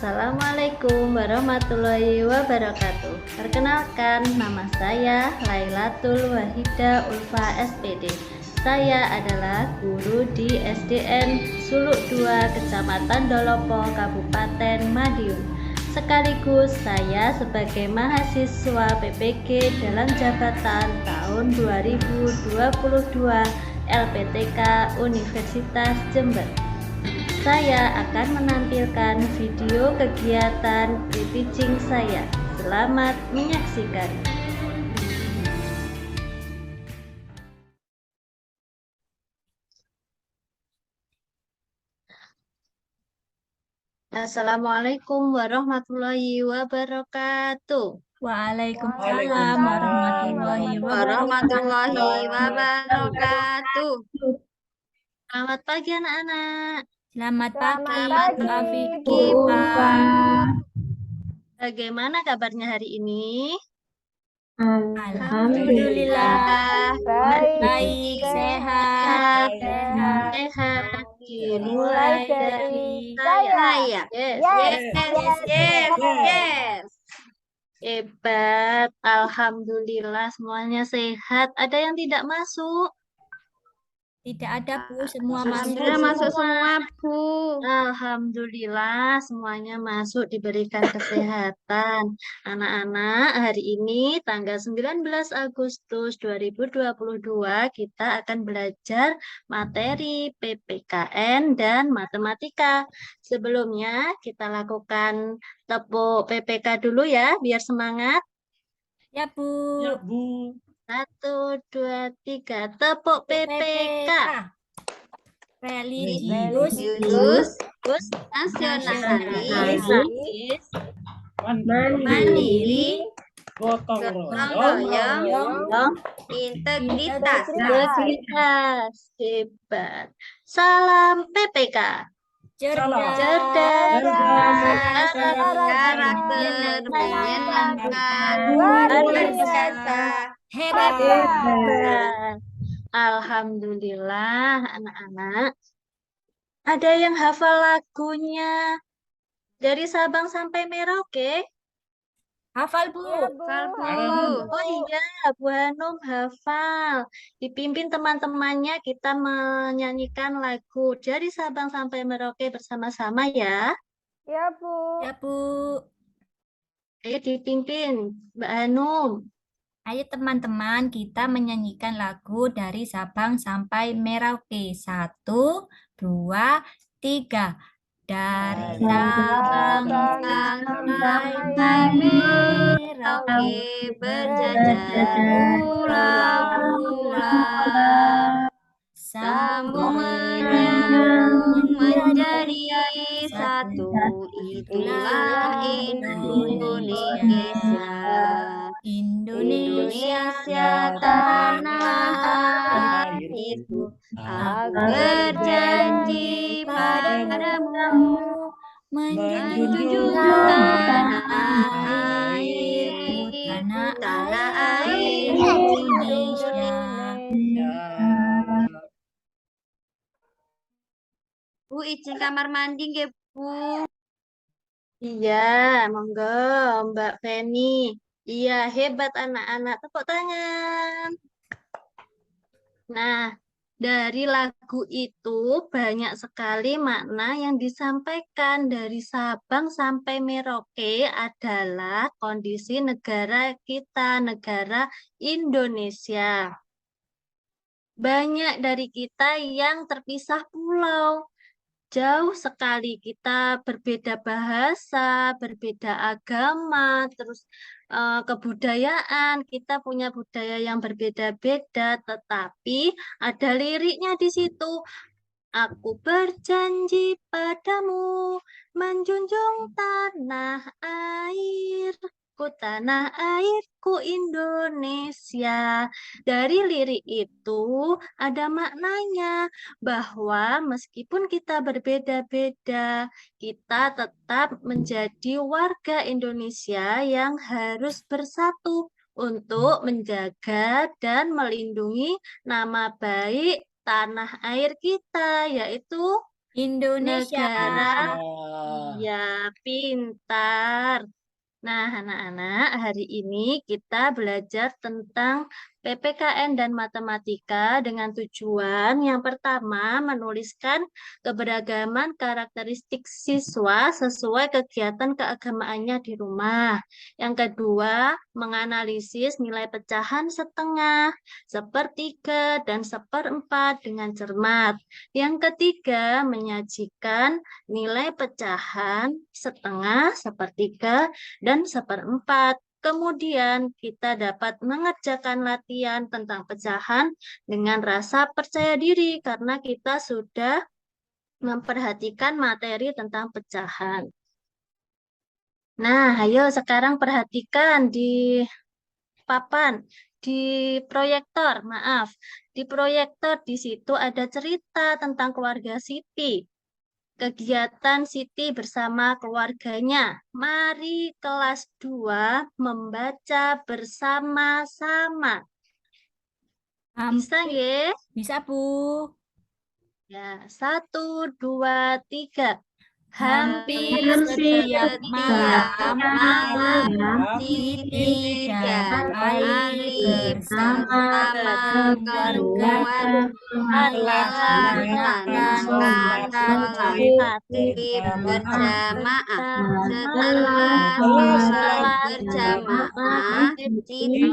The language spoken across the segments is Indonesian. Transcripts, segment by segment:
Assalamualaikum warahmatullahi wabarakatuh. Perkenalkan, nama saya Lailatul Wahida Ulfa SPD. Saya adalah guru di SDN Suluk 2, Kecamatan Dolopo, Kabupaten Madiun. Sekaligus saya sebagai mahasiswa PPG dalam jabatan tahun 2022 LPTK Universitas Jember. Saya akan menampilkan video kegiatan pre-teaching saya. Selamat menyaksikan. Assalamualaikum warahmatullahi wabarakatuh. Waalaikumsalam warahmatullahi wabarakatuh. Selamat pagi anak-anak. Selamat pagi, Selamat Vicky, pagi, Pak. Bagaimana kabarnya hari ini? Alhamdulillah. Baik, sehat. Dimulai dari saya. Yes. Hebat, alhamdulillah semuanya sehat. Ada yang tidak masuk? Tidak ada, Bu. Semua masuk. Alhamdulillah masuk semua, Bu. Alhamdulillah semuanya masuk, diberikan kesehatan. Anak-anak, hari ini tanggal 19 Agustus 2022 kita akan belajar materi PPKN dan matematika. Sebelumnya kita lakukan tepuk PPK dulu ya, biar semangat. Ya, Bu. Ya, Bu. 1, 2, 3, tepuk PPK. Religius, nasionalis, mandiri, Gotong royong, integritas. Hebat. Salam PPK. Cerdas, karakter menyenangkan, luar biasa, hebat. Alhamdulillah anak-anak. Ada yang hafal lagunya dari Sabang sampai Merauke? Hafal, Bu. Oh iya, Bu Hanum hafal. Dipimpin teman-temannya kita menyanyikan lagu dari Sabang sampai Merauke bersama-sama ya. Ya, Bu. Ya, Bu. Ayo dipimpin, Mbak Hanum. Ayo teman-teman, kita menyanyikan lagu dari Sabang sampai Merauke. 1, 2, 3. Dari Sabang sampai Merauke, berjajar pulau-pulau, sambung menyambung menjadi satu, itulah Indonesia. Indonesia tanah airku, aku berjanji padamu menjunjung tanah air Indonesia. Bu, izin kamar mandi nggih, Bu? Iya, monggo Mbak Feni. Iya, hebat anak-anak. Tepuk tangan. Nah, dari lagu itu banyak sekali makna yang disampaikan. Dari Sabang sampai Merauke adalah kondisi negara kita, negara Indonesia. Banyak dari kita yang terpisah pulau. Jauh sekali kita berbeda bahasa, berbeda agama, terus kebudayaan. Kita punya budaya yang berbeda-beda, tetapi ada liriknya di situ. Aku berjanji padamu menjunjung tanah airku, tanah airku Indonesia. Dari lirik itu ada maknanya bahwa meskipun kita berbeda-beda, kita tetap menjadi warga Indonesia yang harus bersatu untuk menjaga dan melindungi nama baik tanah air kita, yaitu Indonesia. Negara. Ah, Ya, pintar. Nah, anak-anak, hari ini kita belajar tentang PPKN dan matematika dengan tujuan yang pertama menuliskan keberagaman karakteristik siswa sesuai kegiatan keagamaannya di rumah. Yang kedua, menganalisis nilai pecahan setengah, sepertiga, dan seperempat dengan cermat. Yang ketiga, menyajikan nilai pecahan setengah, sepertiga, dan seperempat. Kemudian kita dapat mengerjakan latihan tentang pecahan dengan rasa percaya diri karena kita sudah memperhatikan materi tentang pecahan. Nah, ayo sekarang perhatikan di papan, di proyektor, maaf. Di proyektor di situ ada cerita tentang keluarga Siti. Kegiatan Siti bersama keluarganya. Mari kelas 2 membaca bersama-sama. Bisa Hampir. ya? Bisa, Bu. Ya, 1, 2, 3. Hampir Hampir setiap Tiap malam malam Siti Siti dan dan Ali bersama bersama keluarga melaksanakan sholat id berjamaah. Setelah sholat berjamaah, Siti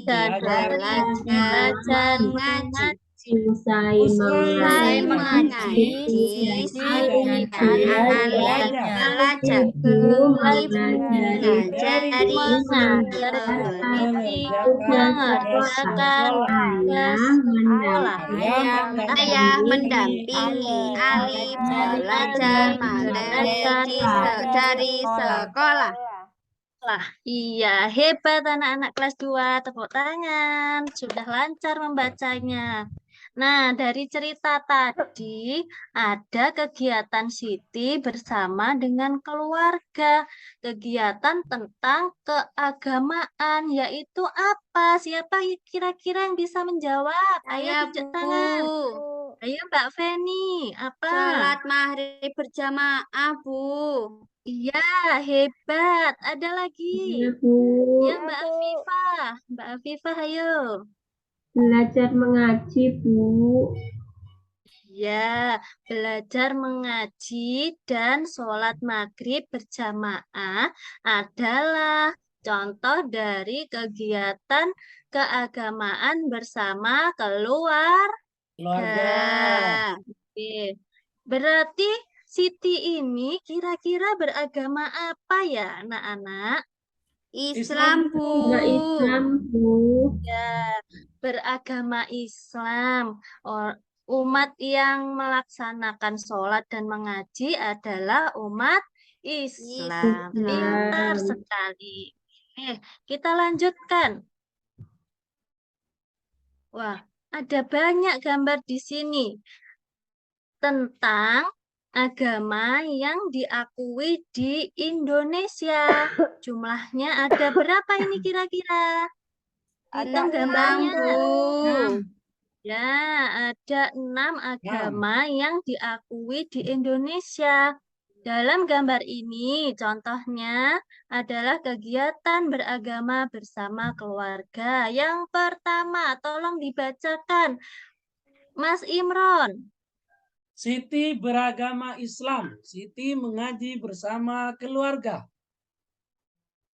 dan Ali belajar mengaji. Usai mengaji, Siti dan Ali belajar. Ibu mengajari, Siti mengerjakan tugas sekolah. Ayah mendampingi Ali belajar materi dari sekolah. Iya, hebat anak-anak kelas 2. Tepuk tangan. Sudah lancar membacanya. Nah, dari cerita tadi ada kegiatan Siti bersama dengan keluarga. Kegiatan tentang keagamaan, yaitu apa? Siapa kira-kira yang bisa menjawab? Ayo Saya tunjuk Bu, tangan. Ayo Mbak Feni, apa? sholat maghrib berjamaah Bu. Iya, hebat. Ada lagi. Ya, Mbak Afifah. Mbak Afifah, ayo. Belajar mengaji, Bu. Ya, belajar mengaji dan sholat maghrib berjamaah adalah contoh dari kegiatan keagamaan bersama keluarga. Oke. Berarti Siti ini kira-kira beragama apa ya, anak-anak? Islam Bu. Enggak Islam, Bu. Ya, beragama Islam. Umat yang melaksanakan sholat dan mengaji adalah umat Islam. Pintar Islam. sekali. Kita lanjutkan. Wah, ada banyak gambar di sini tentang agama yang diakui di Indonesia. Jumlahnya ada berapa ini kira-kira? Hitung gambarnya. Bu. Ya, ada 6 agama yang diakui di Indonesia. Dalam gambar ini, contohnya adalah kegiatan beragama bersama keluarga. Yang pertama, tolong dibacakan, Mas Imron. Siti beragama Islam. Siti mengaji bersama keluarga.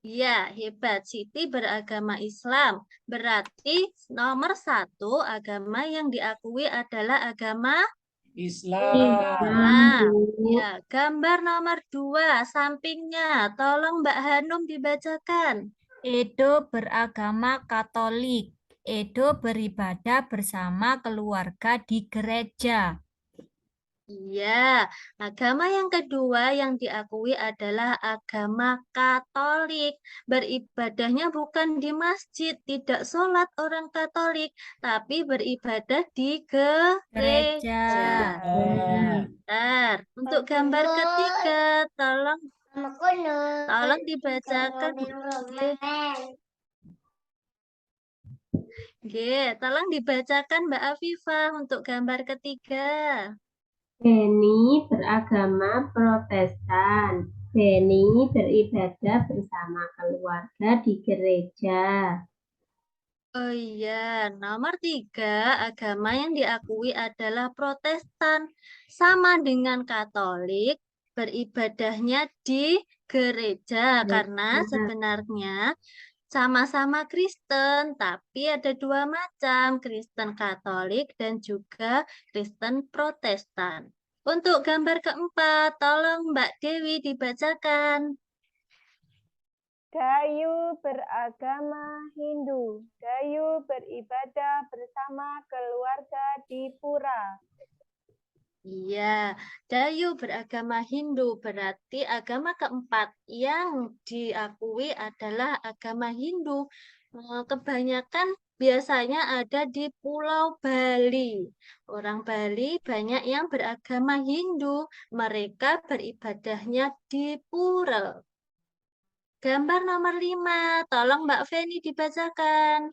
Ya, hebat. Siti beragama Islam. Berarti nomor 1 agama yang diakui adalah agama Islam. Nah, ya, gambar nomor 2, sampingnya. Tolong Mbak Hanum dibacakan. Edo beragama Katolik. Edo beribadah bersama keluarga di gereja. Iya, agama yang kedua yang diakui adalah agama Katolik. Beribadahnya bukan di masjid, tidak sholat orang Katolik, tapi beribadah di gereja. Bentar, untuk gambar ketiga, tolong dibacakan. Oke, tolong dibacakan Mbak Afifah untuk gambar ketiga. Beni beragama Protestan. Beni beribadah bersama keluarga di gereja. Oh iya, nomor 3, agama yang diakui adalah Protestan. Sama dengan Katolik, beribadahnya di gereja. Karena sebenarnya sama-sama Kristen, tapi ada 2 macam, Kristen Katolik dan juga Kristen Protestan. Untuk gambar keempat, tolong Mbak Dewi dibacakan. Dayu beragama Hindu. Dayu beribadah bersama keluarga di pura. Iya, Dayu beragama Hindu, berarti agama keempat yang diakui adalah agama Hindu. Kebanyakan biasanya ada di Pulau Bali. Orang Bali banyak yang beragama Hindu, mereka beribadahnya di pura. Gambar nomor 5, tolong Mbak Feni dibacakan.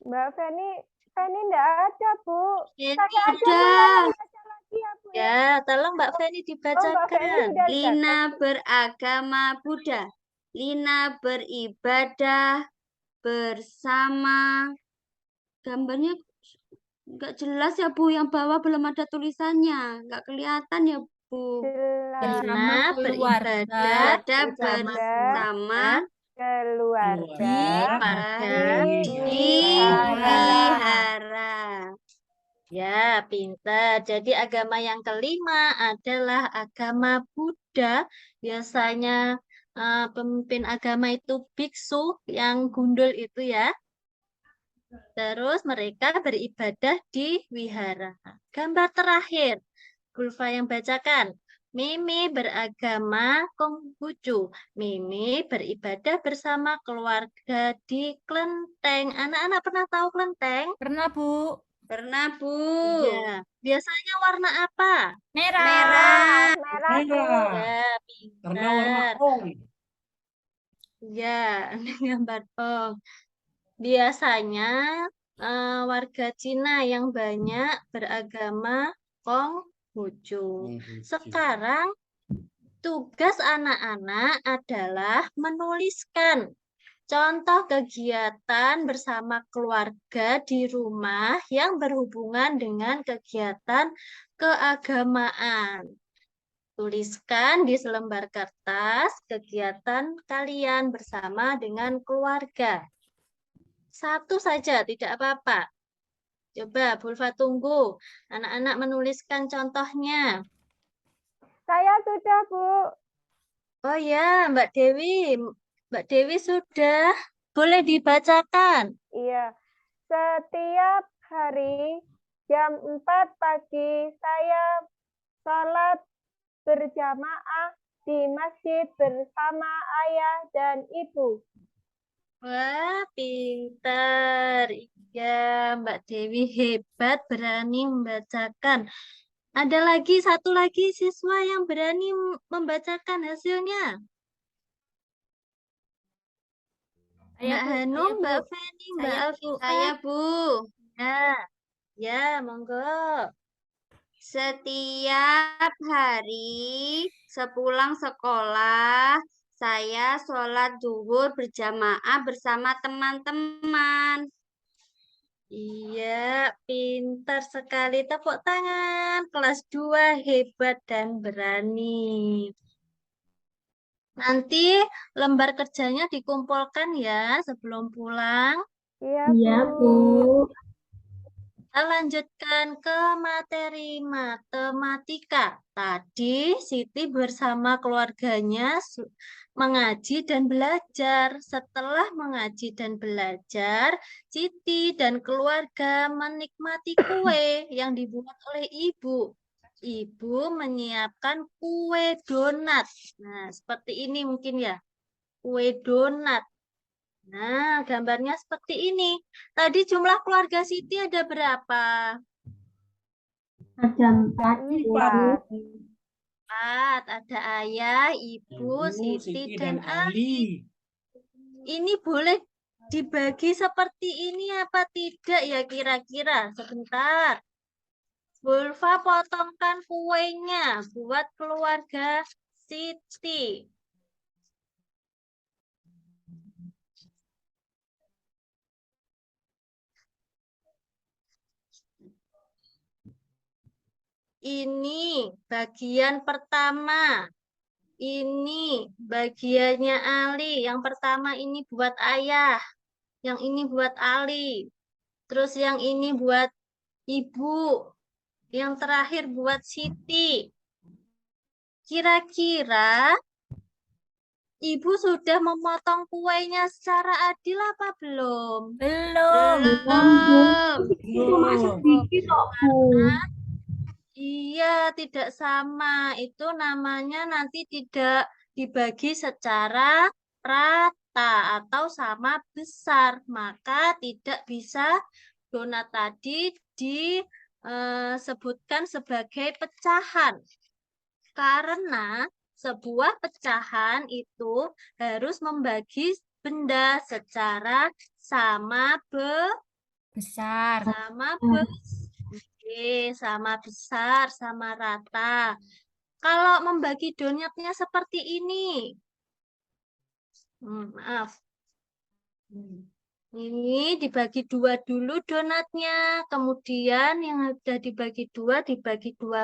Mbak Feni enggak ada, Bu. Ini Saya aja, Bu, Udah. saya baca lagi ya, Bu. ya, tolong Mbak Feni Oh, Mbak Feni dibacakan. sudah Lina beragama Buddha. Lina beribadah bersama. Gambarnya nggak jelas ya, Bu. Yang bawah belum ada tulisannya. Nggak kelihatan ya, Bu. jelas. Bersama Lina keluarga beribadah Bersama bersama Keluarga di wihara. Ya, pintar. Jadi agama yang kelima adalah agama Buddha. Biasanya pemimpin agama itu biksu yang gundul itu ya. Terus mereka beribadah di wihara. Gambar terakhir, Gulfa yang bacakan. Mimi beragama Konghucu. Mimi beribadah bersama keluarga di kelenteng. Anak-anak pernah tahu kelenteng? Pernah, Bu. Pernah, Bu. Iya. Biasanya warna apa? Merah. Merah. merah, Bu. Merah. Ya, Karena warna pintar. kong. Ya, ini gambar tong. Biasanya warga Cina yang banyak beragama Konghucu. Sekarang tugas anak-anak adalah menuliskan contoh kegiatan bersama keluarga di rumah yang berhubungan dengan kegiatan keagamaan. Tuliskan di selembar kertas kegiatan kalian bersama dengan keluarga. Satu saja, tidak apa-apa. Coba, Bulfa tunggu. Anak-anak menuliskan contohnya. Saya sudah, Bu. Oh ya, Mbak Dewi. Mbak Dewi sudah. Boleh dibacakan. Iya. Setiap hari jam 4 pagi saya sholat berjamaah di masjid bersama ayah dan ibu. Wah, pintar. Iya, Mbak Dewi hebat, berani membacakan. Ada lagi, satu lagi siswa yang berani membacakan hasilnya. Mbak Hanum, Mbak Feni, Mbak Alfifa. Saya, Bu. Ya, monggo. Setiap hari sepulang sekolah, saya sholat zuhur berjamaah bersama teman-teman. Iya, pintar sekali. Tepuk tangan. Kelas 2 hebat dan berani. Nanti lembar kerjanya dikumpulkan ya sebelum pulang. Iya, Bu. Kita lanjutkan ke materi matematika. Tadi Siti bersama keluarganya mengaji dan belajar. Setelah mengaji dan belajar, Siti dan keluarga menikmati kue yang dibuat oleh ibu. Ibu menyiapkan kue donat. Nah, seperti ini mungkin ya. Kue donat. Nah, gambarnya seperti ini. Tadi jumlah keluarga Siti ada berapa? Ada 4, Bu. 4. Ada ayah, ibu, Siti, dan Ali. Ini boleh Dibagi seperti ini apa tidak ya kira-kira? Sebentar. Bulfa potongkan kuenya buat keluarga Siti. Ini bagian pertama. Ini bagiannya Ali. Yang pertama ini buat ayah. Yang ini buat Ali. Terus yang ini buat ibu. Yang terakhir buat Siti. Kira-kira ibu sudah memotong kuenya secara adil apa belum? Belum. Cuma sedikit kok, Bu. Iya, tidak sama. Itu namanya nanti tidak dibagi secara rata atau sama besar. Maka tidak bisa donat tadi disebutkan sebagai pecahan. Karena sebuah pecahan itu harus membagi benda secara sama Besar. sama besar, sama rata. Kalau membagi donatnya seperti ini. Maaf. Ini dibagi dua dulu donatnya. Kemudian yang sudah dibagi dua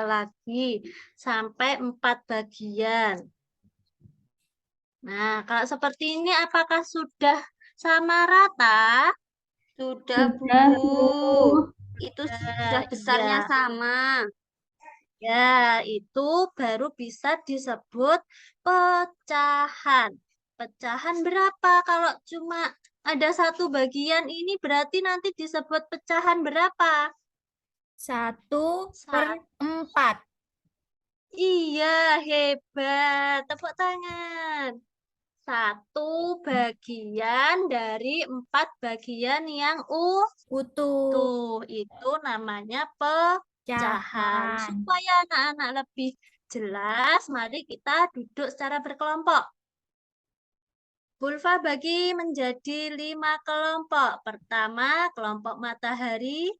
lagi. Sampai 4 bagian. Nah, kalau seperti ini apakah sudah sama rata? Sudah, Sudah, Bu. Bu. Itu sudah besarnya Iya. sama. Ya, itu baru bisa disebut pecahan. Pecahan berapa? Kalau cuma ada satu bagian ini berarti nanti disebut pecahan berapa? 1/4. Iya, hebat. Tepuk tangan. 1 bagian dari 4 bagian yang Utuh. utuh. Itu namanya pecahan. Pecahan. Supaya anak-anak lebih jelas, mari kita duduk secara berkelompok. Bulfa bagi menjadi 5 kelompok. Pertama, kelompok matahari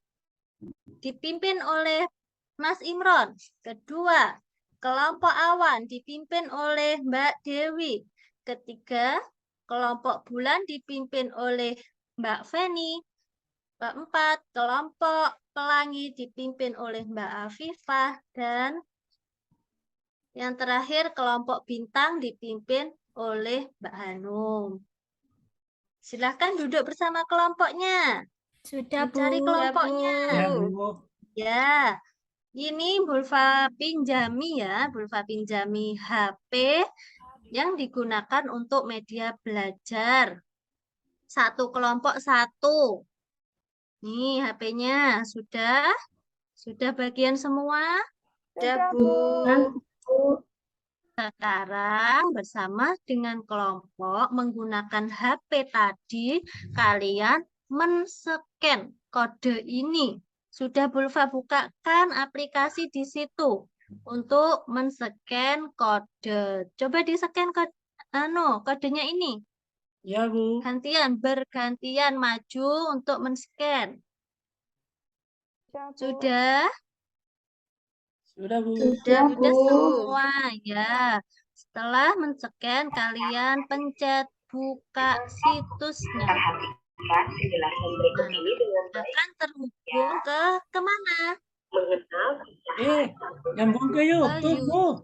dipimpin oleh Mas Imron. Kedua, kelompok awan dipimpin oleh Mbak Dewi. Ketiga, kelompok bulan dipimpin oleh Mbak Feni. Keempat, kelompok pelangi dipimpin oleh Mbak Afifah. Dan yang terakhir, kelompok bintang dipimpin oleh Mbak Hanum. Silahkan duduk bersama kelompoknya. Sudah, Bu. Mencari kelompoknya. Ya, Bu. Ya, ini Bulfa pinjami ya. Bulfa pinjami HP yang digunakan untuk media belajar. 1 kelompok 1. Nih HP-nya sudah? Sudah bagian semua? Sudah, Bu. Sekarang bersama dengan kelompok menggunakan HP tadi, kalian men-scan kode ini. Sudah Bulfa bukakan aplikasi di situ untuk men-scan kode. Coba di-scan kodenya ini. Ya, Bu. Bergantian maju untuk men-scan. Sudah, Bu. Sudah? Sudah, Bu. Sudah Bu. semua ya. Setelah men-scan, kalian pencet buka situsnya. Akan terhubung ke kemana? Nyambung ke YouTube, Bu.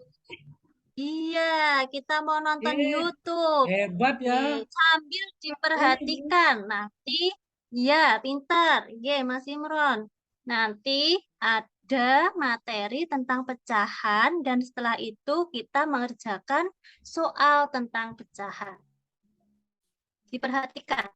Iya, kita mau nonton YouTube. Hebat ya. Sambil diperhatikan. Nanti, ya pintar. Mas Imron. Nanti ada materi tentang pecahan dan setelah itu kita mengerjakan soal tentang pecahan. Diperhatikan.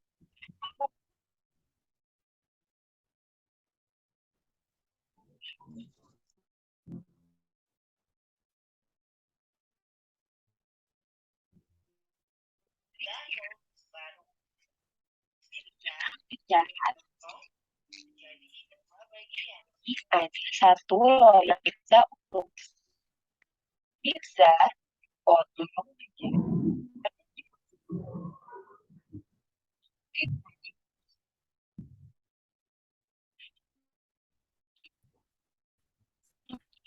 Satu loyang pizza untuk pizza potong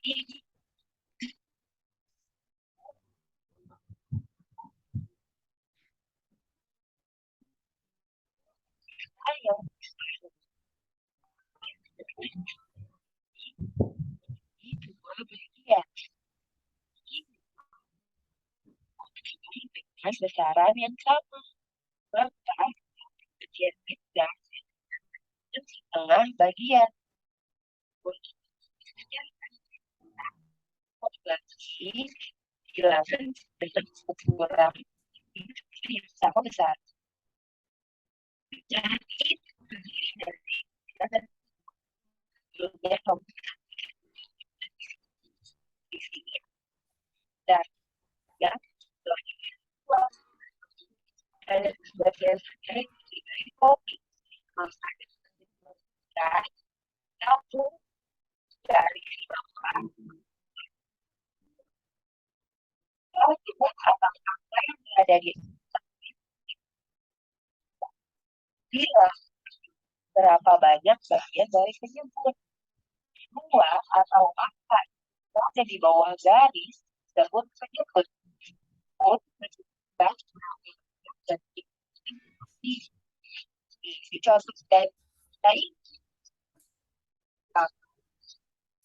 ini ayo ini dua bagian dengan besaran yang sama, maka bagian pizza itu setengah bagian. Untuk bagi 8 dengan ukuran yang sama besar. Jadi terdiri dari dan sebelumnya di sini dan yang ada sebagian dari kopi masak dan satu dari bawah. Kalau kita apa yang ada di bila berapa banyak bagian dari penyebut dua atau empat ada di bawah garis disebut penyebut. Contoh dari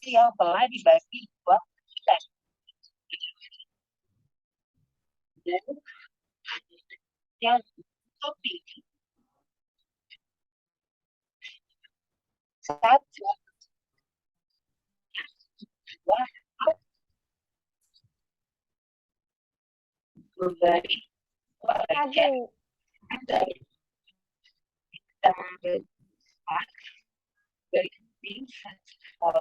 yang telah dibagi dua dan yang kopi satu dua memberi bagian dari foto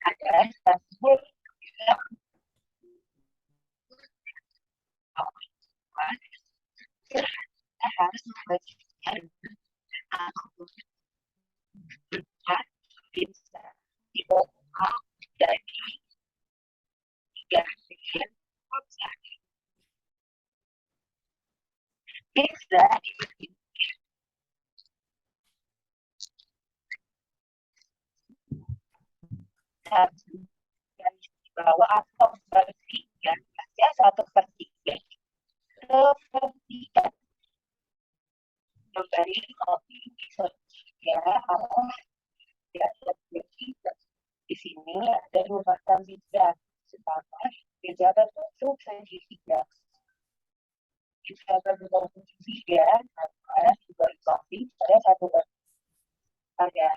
ada satu kita harus membagikan bisa diolah dari tiga bagian bisa dibagi satu garis di bawah atau sepertiga ya 1/3 sepertiga memberi kopi sepertiga atau ya sepertiga. Di sini ada dua macam pizza, sedangkan pizza tertutup segitiga. Pizza tertutup segitiga antara diberi kopi pada satu pada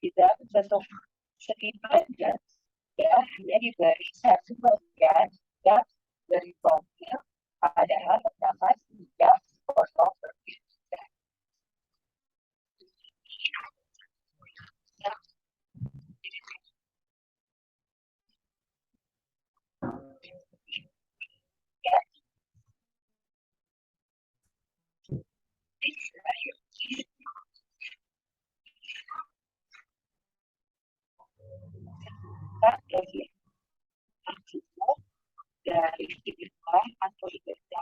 tidak bentuk segitiga ya hanya diberi satu bagian dan dari profil padahal terdapat tiga potong berbeda. Dari kehidupan atau kehidupan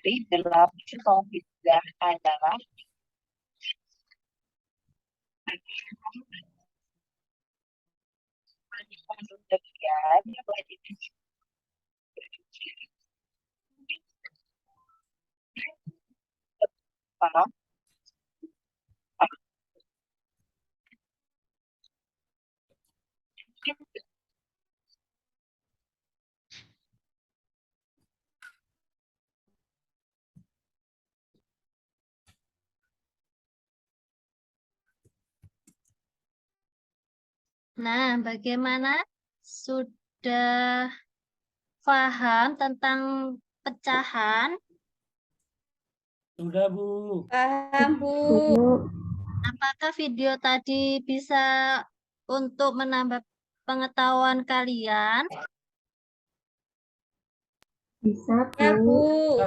dari 8 pizza adalah Nah, bagaimana? Sudah paham tentang pecahan? Sudah, Bu. Paham, Bu. Apakah video tadi bisa untuk menambah pengetahuan kalian? Bisa, Ya, Bu.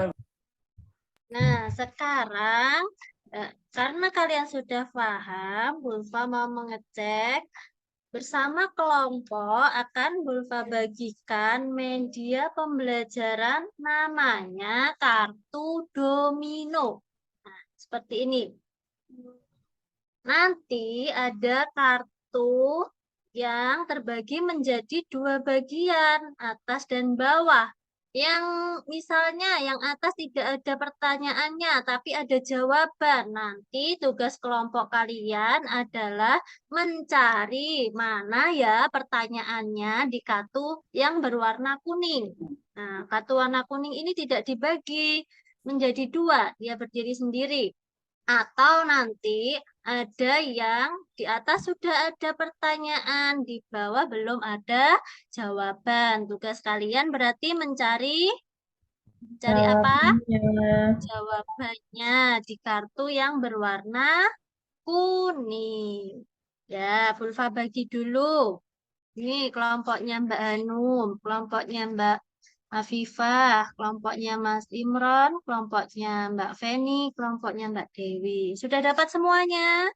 Nah, sekarang karena kalian sudah paham, Bulfa mau mengecek bersama kelompok akan Bulfa bagikan media pembelajaran namanya kartu domino. Nah, seperti ini. Nanti ada kartu yang terbagi menjadi 2 bagian, atas dan bawah. Yang misalnya yang atas tidak ada pertanyaannya, tapi ada jawaban. Nanti tugas kelompok kalian adalah mencari mana ya pertanyaannya di kartu yang berwarna kuning. Nah, kartu warna kuning ini tidak dibagi menjadi 2, dia berdiri sendiri. Atau nanti ada yang di atas sudah ada pertanyaan, di bawah belum ada jawaban. Tugas kalian berarti mencari apa? Jawabannya di kartu yang berwarna kuning. Ya, Bulfa bagi dulu. Ini kelompoknya Mbak Hanum, kelompoknya Mbak Afifah, kelompoknya Mas Imron, kelompoknya Mbak Feni, kelompoknya Mbak Dewi. Sudah dapat semuanya?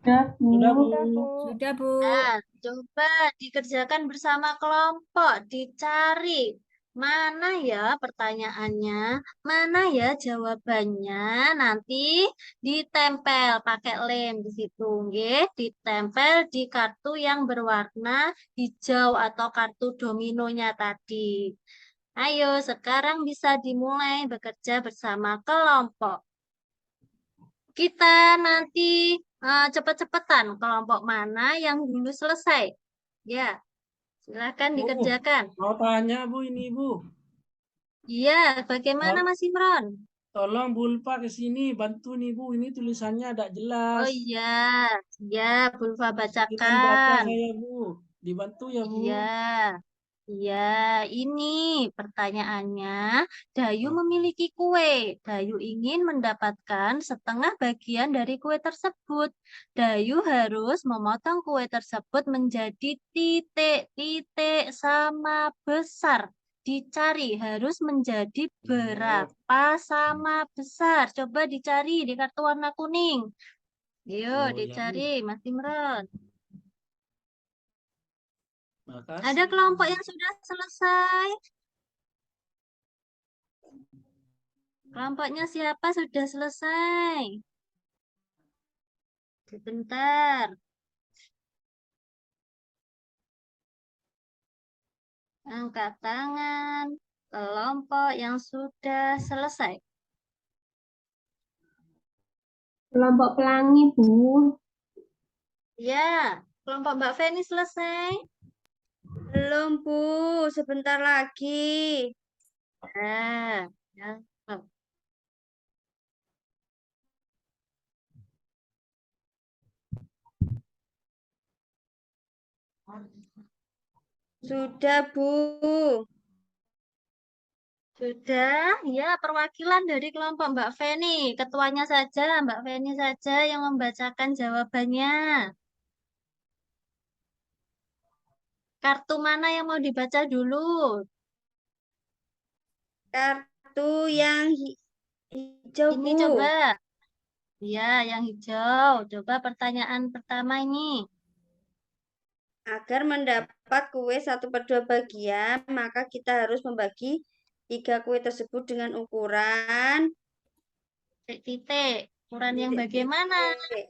Sudah, Bu. Sudah, Bu. Sudah, Bu. Sudah, Bu. Nah, coba dikerjakan bersama kelompok, dicari mana ya pertanyaannya, mana ya jawabannya, nanti ditempel pakai lem di situ, nggih, ditempel di kartu yang berwarna hijau atau kartu dominonya tadi. Ayo, sekarang bisa dimulai bekerja bersama kelompok. Kita nanti cepet-cepetan kelompok mana yang dulu selesai. Ya, silakan Bu, dikerjakan. mau tanya, Bu, ini, Bu. Iya, bagaimana Mas Imron? Tolong Bulpa ke sini, bantu nih, Bu. Ini tulisannya tidak jelas. Oh iya, ya, Bulfa Kesulitan baca bacakan. saya, Bu. Dibantu ya, Bu. Iya, iya, ini pertanyaannya. Dayu memiliki kue. Dayu ingin mendapatkan setengah bagian dari kue tersebut. Dayu harus memotong kue tersebut menjadi titik-titik sama besar. Dicari harus menjadi berapa sama besar. Coba dicari di kartu warna kuning. Yuk, Oh, ya, dicari, Bu. Mas Imron. Makasih. Ada kelompok yang sudah selesai? Kelompoknya siapa sudah selesai? Sebentar. Angkat tangan. Kelompok yang sudah selesai. Kelompok pelangi, Bu. Ya, kelompok Mbak Feni selesai. Belum, Bu. Sebentar lagi. Ya, ya. Sudah, Bu. Sudah, ya perwakilan dari kelompok Mbak Feni. Ketuanya saja, Mbak Feni saja yang membacakan jawabannya. Kartu mana yang mau dibaca dulu? Kartu yang hijau, Ini Bu. coba. Ya, yang hijau. Coba pertanyaan pertama ini. Agar mendapat kue 1/2 bagian, maka kita harus membagi 3 kue tersebut dengan ukuran Titik. Ukuran yang bagaimana? titik.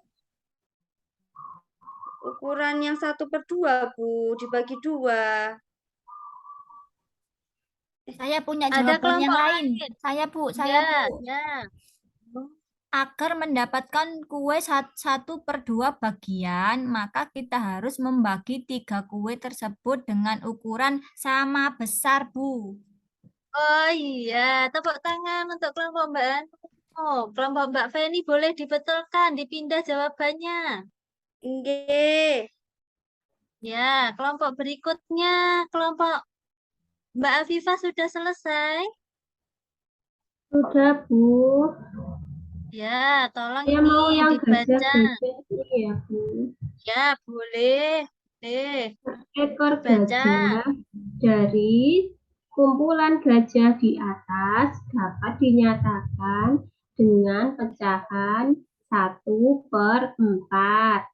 ukuran yang 1/2, Bu, dibagi 2. Saya punya Ada jawaban yang kelompok lain. lain. Saya, Bu. Ya, ya. Agar mendapatkan kue 1/2 bagian, maka kita harus membagi 3 kue tersebut dengan ukuran sama besar, Bu. Oh iya, tepuk tangan untuk kelompok Mbak Anu. Oh, kelompok Mbak Feni boleh dibetulkan, dipindah jawabannya. Nggih. Ya, kelompok berikutnya, kelompok Mbak Afifah sudah selesai. Sudah, Bu. Ya, tolong Saya mau ini yang dibaca. gajah-gajah ini ya, Bu. Ya, boleh. Ekor Dibaca. gajah dari kumpulan gajah di atas dapat dinyatakan dengan pecahan 1/4.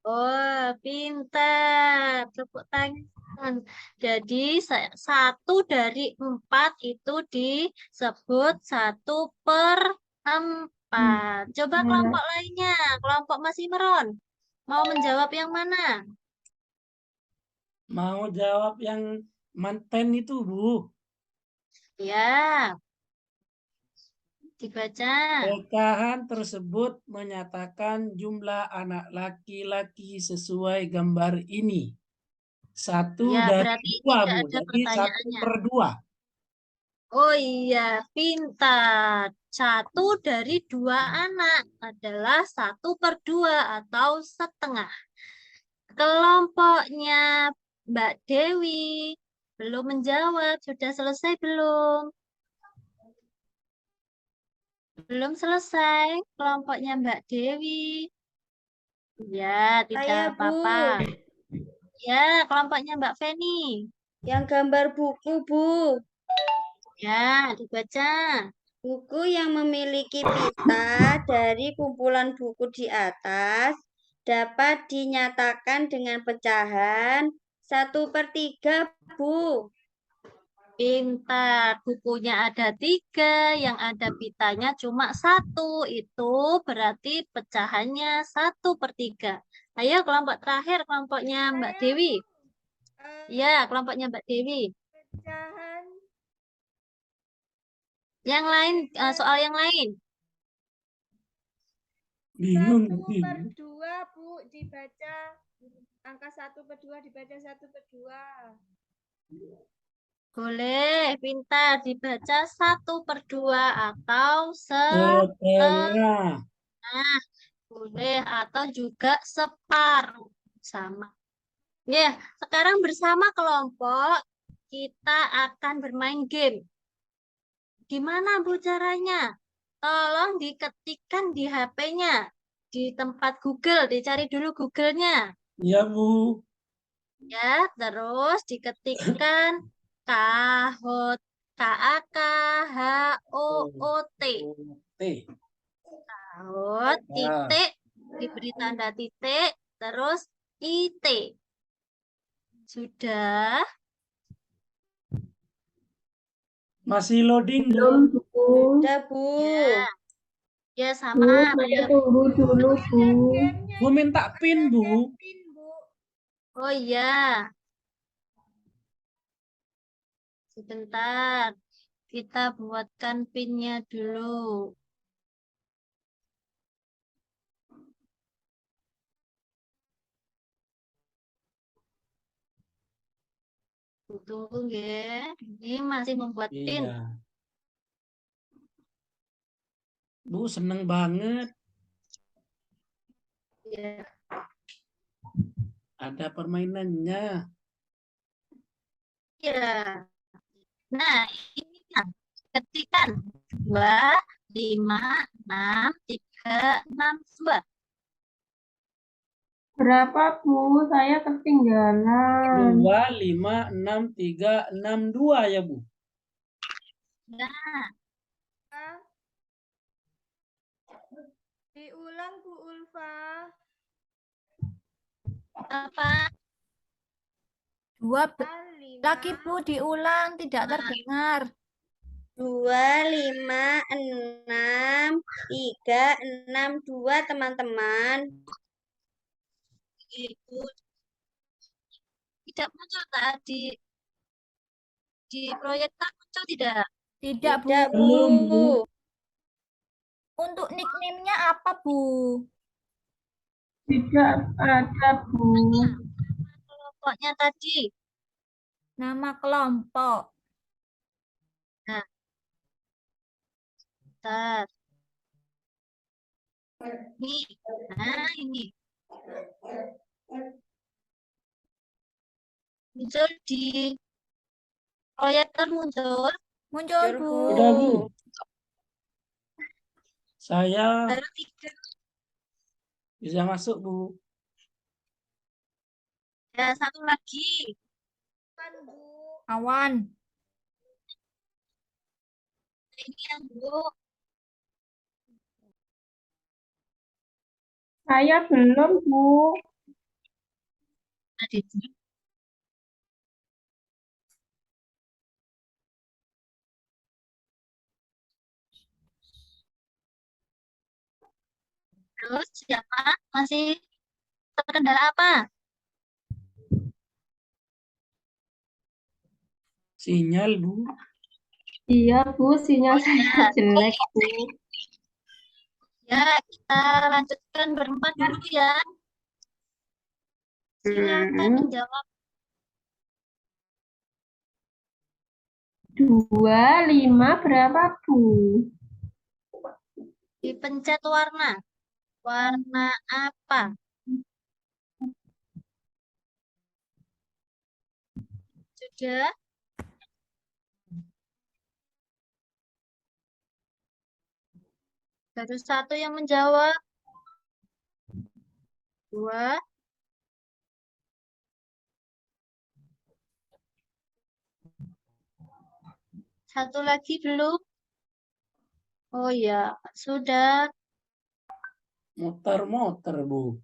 Oh, pintar. Tepuk tangan. Jadi, 1 dari 4 itu disebut 1/4. Coba kelompok lainnya, kelompok Mas Imron. Mau menjawab yang mana? Mau jawab yang manten itu, Bu. Ya, dibaca. Pecahan tersebut menyatakan jumlah anak laki-laki sesuai gambar ini. 1 Ya, dari berarti 2, tidak Bu. ada Jadi pertanyaannya. 1/2. Oh iya, pintar. 1 dari 2 anak adalah 1/2 atau setengah. Kelompoknya Mbak Dewi belum menjawab. Sudah selesai belum? Belum selesai kelompoknya Mbak Dewi. Ya, tidak Saya, Bu. apa-apa. Ya, kelompoknya Mbak Feni. Yang gambar buku, Bu. Ya, dibaca. Buku yang memiliki pita dari kumpulan buku di atas dapat dinyatakan dengan pecahan 1/3, Bu. Pintar, bukunya ada 3, yang ada pitanya cuma 1. Itu berarti pecahannya 1/3. Ayo kelompok terakhir, kelompoknya Mbak Dewi. Ya, kelompoknya Mbak Dewi. Pecahan Yang lain, soal yang lain. Bingung. 1/2, Bu, dibaca. Angka 1/2 dibaca 1/2. Boleh, pintar, dibaca 1/2 atau Setengah. boleh, atau juga separuh. Sama. Ya, sekarang bersama kelompok kita akan bermain game. Gimana Bu caranya? Tolong diketikkan di HP-nya, di tempat Google, dicari dulu Google-nya. Ya, Bu. Ya, terus diketikkan kahot, KAKHOOT. T. Kahot, titik, diberi tanda titik, terus IT. Sudah? Masih loading, Bu. Belum, Bu. Sudah, Bu. Ya. Ya, Bu, sama. saya tunggu dulu, Bu. Bu minta pin, Bu. Oh iya. Sebentar. Kita buatkan pinnya dulu. Tunggu ya. Ini masih membuat pin. Iya. Bu, seneng banget. Ya. Ada permainannya. Ya. Nah, ini kan ketikan 2, 5, 6, 3, 6, 2. Berapa, Bu? Saya ketinggalan. 2, 5, 6, 3, 6, 2 ya, Bu. Nah, Diulang, Bu Ulfa. apa? 2 lagi, Bu, diulang, tidak terdengar. 2, 5, 6, 3, 6, 2, teman-teman. Ibu tidak muncul tadi. Di proyektor muncul tidak? Tidak, Bu. Tidak, Belum, Bu. Bu. Untuk nickname-nya apa, Bu? Tidak ada, Bu. Kelompoknya tadi. Nama kelompok. Nah, bentar. Ini. Nah, ini. Muncul di proyektor muncul. Muncul, Muncul, Bu. Udah, Bu. Bu. Saya Baru 3. bisa masuk, Bu. Ya, satu lagi. Awan. Ini yang Bu. Saya belum, Bu. Tadi. Terus siapa? Masih terkendala apa? Sinyal, Bu. Iya, Bu, sinyal saya jelek, Bu. Ya, kita lanjutkan berempat dulu ya. Silakan menjawab. 2, 5 berapa, Bu? Dipencet warna. Warna apa? Sudah? Baru satu yang menjawab. 2. Satu lagi belum? Oh ya, sudah. Muter-muter, Bu.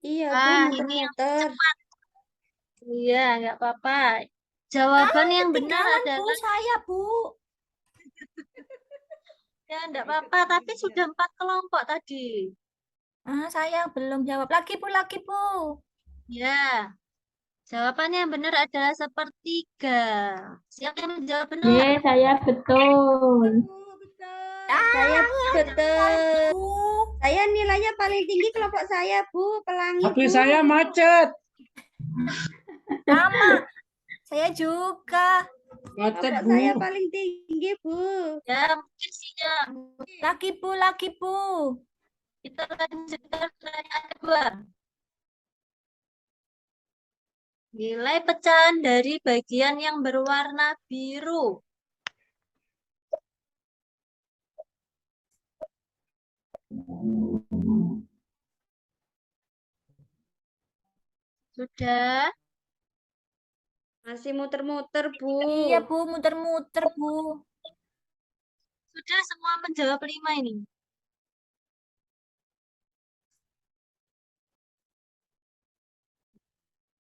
Iya, Bu, Ah, ini yang muter-muter. cepat. Iya, nggak apa-apa. Jawaban yang benar Ketinggalan, Bu, adalah saya, Bu. ya, enggak apa-apa, tapi sudah 4 kelompok tadi. Saya belum jawab. Lagi, Bu, lagi, Bu. Ya, jawabannya yang benar adalah sepertiga. Siapa yang menjawab benar? Ye, saya betul. Saya betul. Bu. Saya nilainya paling tinggi kelompok saya, Bu. Pelangi, Tapi Bu. saya macet. Sama. Saya juga. Macet, Kelompok Bu. saya paling tinggi, Bu. Ya, mungkin sih ya. Lagi, Bu, lagi, Bu. Kita lanjutkan pertanyaan kedua. Nilai pecahan dari bagian yang berwarna biru. Sudah? Masih muter-muter, Bu. Iya, Bu, muter-muter, Bu. Sudah semua menjawab 5 ini.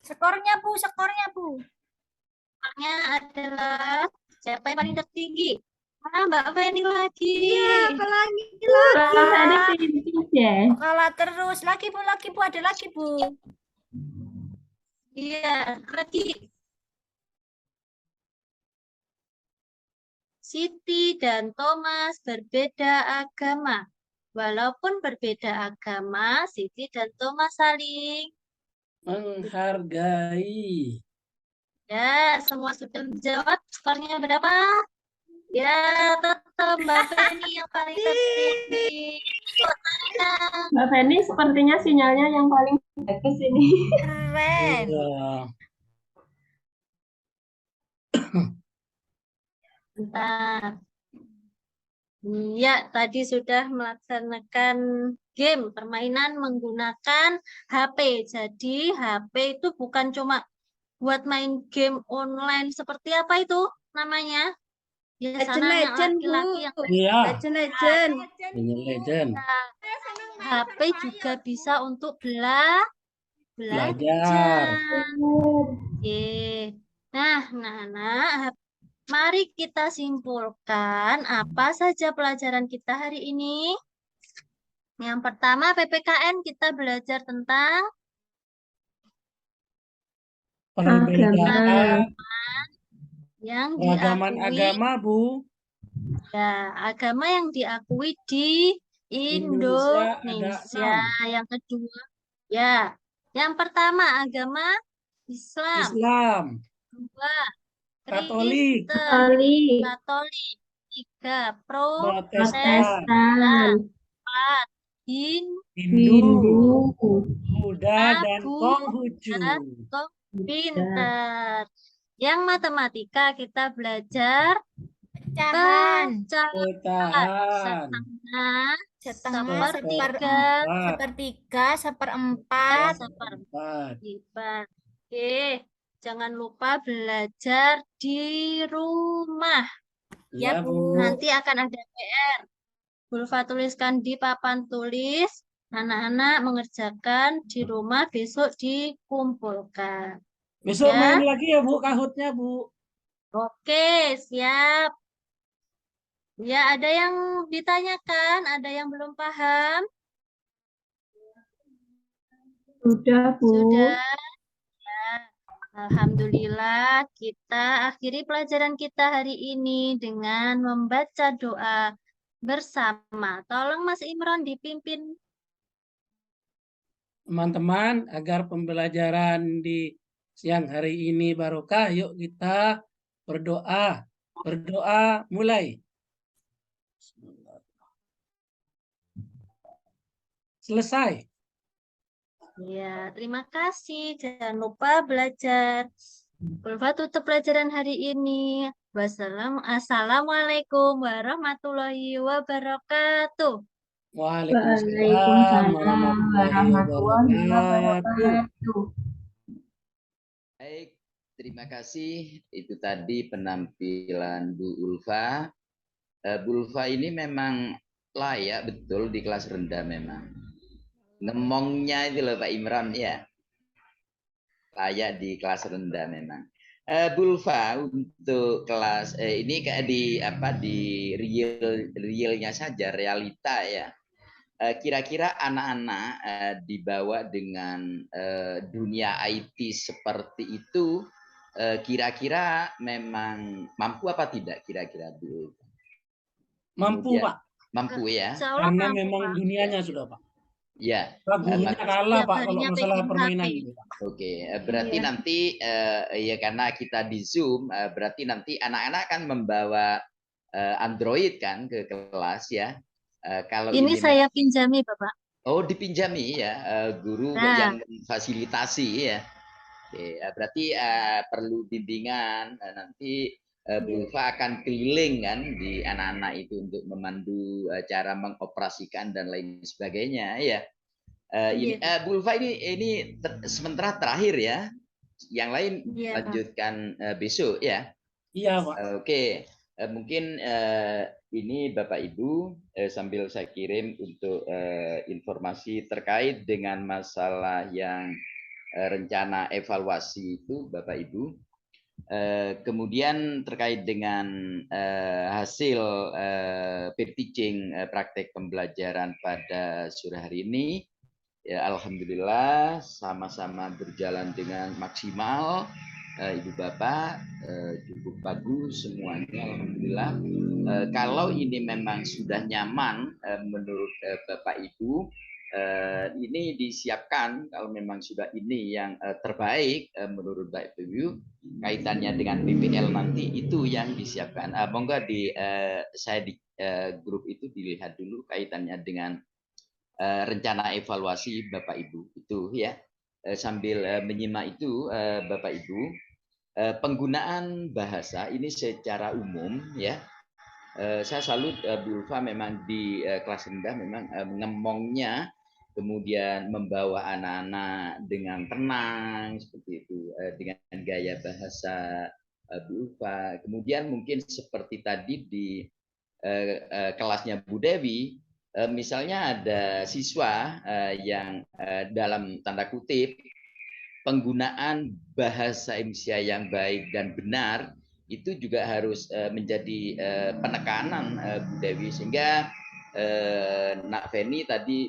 Skornya, Bu, skornya, Bu. Skornya adalah siapa yang paling tertinggi? Mbak Feni lagi. Iya, pelangi Pak lagi. Ferry pintar deh. Kalah terus. Lagi, Bu, lagi, Bu. Ada lagi, Bu. Iya, lagi. Siti dan Thomas berbeda agama. Walaupun berbeda agama, Siti dan Thomas saling. Menghargai. Ya, semua sudah menjawab. Skornya berapa? Ya, tetap Mbak Feni yang paling tertinggi. Mbak Feni sepertinya sinyalnya yang paling bagus ini. Keren. Iya. Bentar. Ya, tadi sudah melaksanakan game permainan menggunakan HP. Jadi, HP itu bukan cuma buat main game online seperti apa itu namanya? Biasanya yang Legend, Bu. laki-laki yang Iya. Legend. Legend. HP juga bisa untuk Belajar. belajar. Oke. Nah, mari kita simpulkan apa saja pelajaran kita hari ini. Yang pertama PPKN kita belajar tentang Perbedaan yang keragaman diakui, agama, Bu. ya, agama yang diakui di Indonesia ada Indonesia. 6. Yang kedua, ya, yang pertama agama Islam. Islam, Dua, Katolik, Kristen. Katolik, Katolik. Tiga, Protestan. Protestan, Empat, Hindu. Hindu, Hindu, Buddha, dan Konghucu. Pintar. Yang matematika kita belajar Pecahan. pecahan. Pecahan, Setengah, Setengah, sepertiga, sepertiga, seperempat. seperempat. Oke, jangan lupa belajar di rumah. Ya, Ya, Bu. Nanti akan ada PR. Bulfa tuliskan di papan tulis. Anak-anak mengerjakan di rumah, besok dikumpulkan. Besok Ya. main lagi ya, Bu, kahutnya, Bu. Oke, siap. Ya, ada yang ditanyakan, ada yang belum paham? Sudah, Bu. Sudah. Ya. Alhamdulillah, kita akhiri pelajaran kita hari ini dengan membaca doa bersama. Tolong Mas Imron dipimpin. Teman-teman, agar pembelajaran di siang hari ini barokah, yuk kita berdoa. Berdoa mulai. Selesai. Ya, terima kasih. Jangan lupa belajar. Bulfa tutup pelajaran hari ini. Assalamualaikum warahmatullahi wabarakatuh. Waalaikumsalam warahmatullahi wabarakatuh. Baik, terima kasih. Itu tadi penampilan Bu Ulfa. Bu Ulfa ini memang layak betul di kelas rendah memang. Ngemongnya itu loh Pak Imran ya. Layak di kelas rendah memang. Bu Ulfa untuk kelas ini kayak di apa di realnya saja realita ya. Kira-kira anak-anak dibawa dengan dunia IT seperti itu, kira-kira memang mampu apa tidak kira-kira Bu? Mampu, Pak. Mampu ya. Karena memang dunianya sudah, Pak. Ya. Gurunya kalah, Pak, kalau masalah permainan ini, Pak. Oke, berarti nanti ya karena kita di Zoom, berarti nanti anak-anak kan membawa Android kan ke kelas ya. Kalau ini saya pinjami, Bapak. Oh, dipinjami ya, guru yang memfasilitasi ya. Oke, berarti perlu bimbingan nanti Bu Ulfa akan keliling kan di anak-anak itu untuk memandu cara mengoperasikan dan lain sebagainya ya. Ini Bu Ulfa ini sementara terakhir ya. Yang lain lanjutkan besok ya. Iya, Pak. Oke. Mungkin ini Bapak Ibu sambil saya kirim untuk informasi terkait dengan masalah yang rencana evaluasi itu Bapak Ibu. Kemudian terkait dengan hasil peer teaching praktek pembelajaran pada sore hari ini, ya alhamdulillah sama-sama berjalan dengan maksimal. Ibu Bapak cukup bagus semuanya alhamdulillah. Kalau ini memang sudah nyaman menurut Bapak Ibu, ini disiapkan kalau memang sudah ini yang terbaik menurut Bapak Ibu kaitannya dengan PPL nanti itu yang disiapkan. Monggo saya di grup itu dilihat dulu kaitannya dengan rencana evaluasi Bapak Ibu itu ya. Sambil menyimak itu Bapak Ibu, penggunaan bahasa ini secara umum ya. Saya salut Bu Ulfa memang di kelas rendah memang ngemongnya, kemudian membawa anak-anak dengan tenang seperti itu dengan gaya bahasa Bu Ulfa. Kemudian mungkin seperti tadi di kelasnya Bu Dewi, misalnya ada siswa yang dalam tanda kutip penggunaan bahasa Indonesia yang baik dan benar itu juga harus menjadi penekanan Bu Dewi sehingga Nak Feni tadi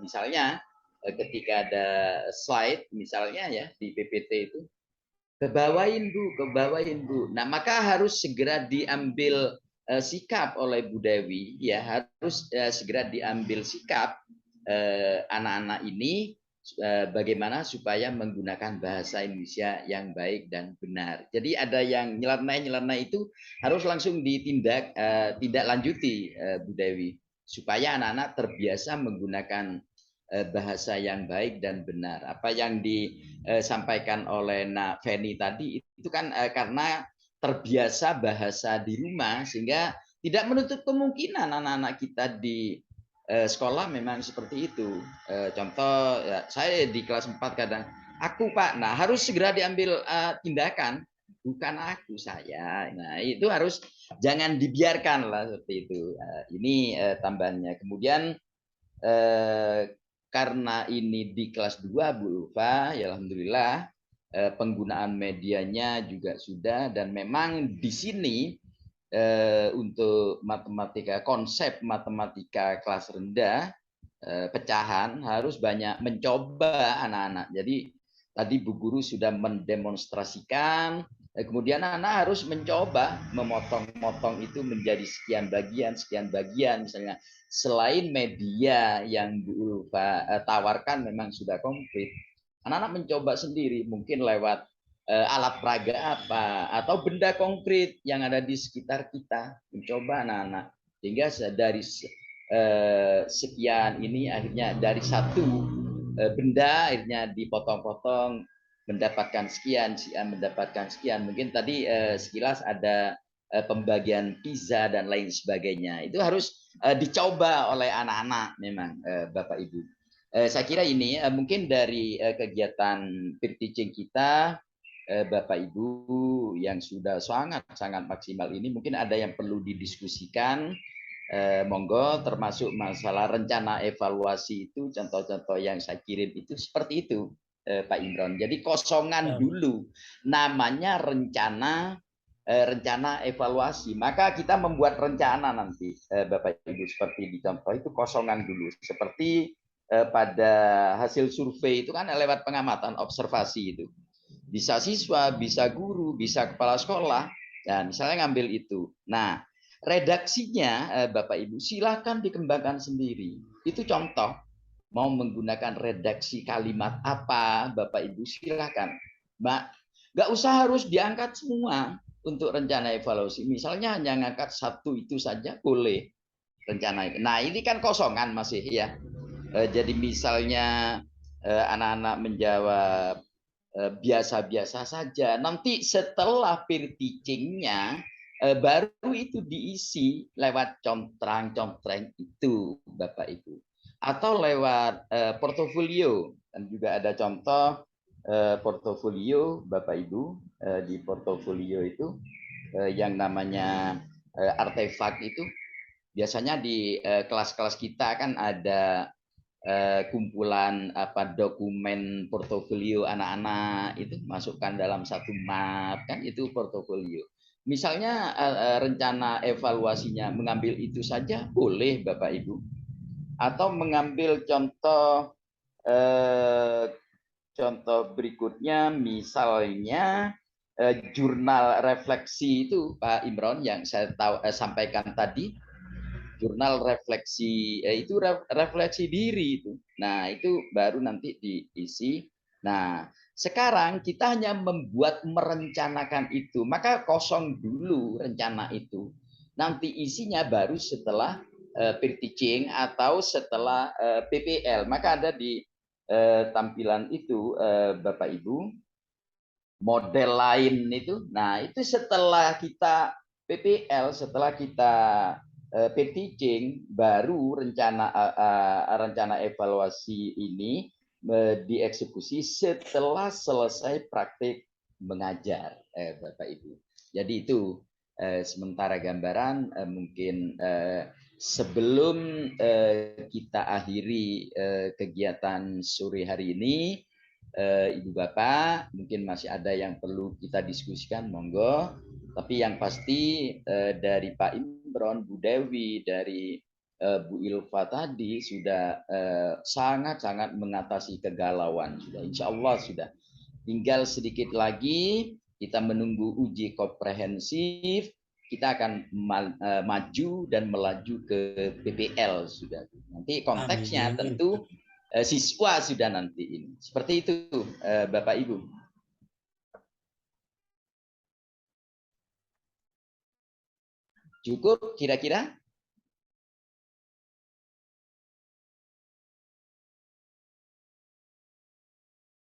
misalnya ketika ada slide misalnya ya di PPT itu kebawain Bu. Nah, maka harus segera diambil sikap oleh Bu Dewi, ya harus segera diambil sikap anak-anak ini bagaimana supaya menggunakan bahasa Indonesia yang baik dan benar. Jadi ada yang nyeleneh itu harus langsung ditindak lanjuti Bu Dewi supaya anak-anak terbiasa menggunakan bahasa yang baik dan benar. Apa yang disampaikan oleh Nak Feni tadi itu kan karena terbiasa bahasa di rumah sehingga tidak menutup kemungkinan anak-anak kita di sekolah memang seperti itu. Contoh ya, saya di kelas 4 kadang aku Pak, nah harus segera diambil tindakan, bukan aku saya. Nah itu harus jangan dibiarkan lah seperti itu. Ini tambahannya. Kemudian karena ini di kelas 2 Bu Ulfa, ya alhamdulillah penggunaan medianya juga sudah dan memang di sini untuk matematika konsep matematika kelas rendah pecahan harus banyak mencoba anak-anak. Jadi tadi Bu Guru sudah mendemonstrasikan, kemudian anak harus mencoba memotong-motong itu menjadi sekian bagian, misalnya selain media yang Bu Ulfa tawarkan memang sudah komplit, anak-anak mencoba sendiri, mungkin lewat alat peraga apa, atau benda konkret yang ada di sekitar kita, mencoba anak-anak. Sehingga dari sekian ini akhirnya dari satu benda akhirnya dipotong-potong, mendapatkan sekian, mendapatkan sekian. Mungkin tadi sekilas ada pembagian pizza dan lain sebagainya. Itu harus dicoba oleh anak-anak memang Bapak Ibu. Saya kira ini mungkin dari kegiatan peer teaching kita Bapak Ibu yang sudah sangat maksimal ini mungkin ada yang perlu didiskusikan. Monggo, termasuk masalah rencana evaluasi itu contoh-contoh yang saya kirim itu seperti itu Pak Imron. Jadi kosongan dulu namanya rencana evaluasi. Maka kita membuat rencana nanti Bapak Ibu seperti di contoh itu kosongan dulu. Seperti pada hasil survei itu kan lewat pengamatan observasi itu. Bisa siswa, bisa guru, bisa kepala sekolah. Nah, misalnya ngambil itu. Nah, redaksinya Bapak Ibu silakan dikembangkan sendiri. Itu contoh. Mau menggunakan redaksi kalimat apa Bapak Ibu silakan. Mbak, nggak usah harus diangkat semua untuk rencana evaluasi. Misalnya hanya ngangkat satu itu saja boleh rencana itu. Nah, ini kan kosongan masih ya. Jadi misalnya anak-anak menjawab biasa-biasa saja. Nanti setelah peer teaching-nya baru itu diisi lewat contrang-contrang itu Bapak Ibu. Atau lewat portofolio. Dan juga ada contoh portofolio Bapak Ibu. Di portofolio itu yang namanya artefak itu. Biasanya di kelas-kelas kita kan ada kumpulan dokumen portofolio anak-anak itu masukkan dalam satu map kan itu portofolio. Misalnya rencana evaluasinya mengambil itu saja boleh Bapak Ibu. Atau mengambil contoh berikutnya misalnya jurnal refleksi itu Pak Imron yang saya sampaikan tadi. Jurnal refleksi itu refleksi diri itu. Nah, itu baru nanti diisi. Nah, sekarang kita hanya merencanakan itu. Maka kosong dulu rencana itu. Nanti isinya baru setelah peer teaching atau setelah PPL. Maka ada di tampilan itu Bapak Ibu model lain itu. Nah, itu setelah kita PPL, setelah kita peer teaching baru rencana evaluasi ini dieksekusi setelah selesai praktik mengajar Bapak Ibu. Jadi itu sementara gambaran mungkin sebelum kita akhiri kegiatan sore hari ini Ibu Bapak mungkin masih ada yang perlu kita diskusikan monggo. Tapi yang pasti dari Pak Imron, Bu Dewi, dari Bu Ilva tadi sudah sangat-sangat mengatasi kegalauan. Sudah, insya Allah sudah. Tinggal sedikit lagi kita menunggu uji komprehensif. Kita akan maju dan melaju ke PPL sudah. Nanti konteksnya tentu siswa sudah nanti ini. Seperti itu, Bapak Ibu. Cukup kira-kira?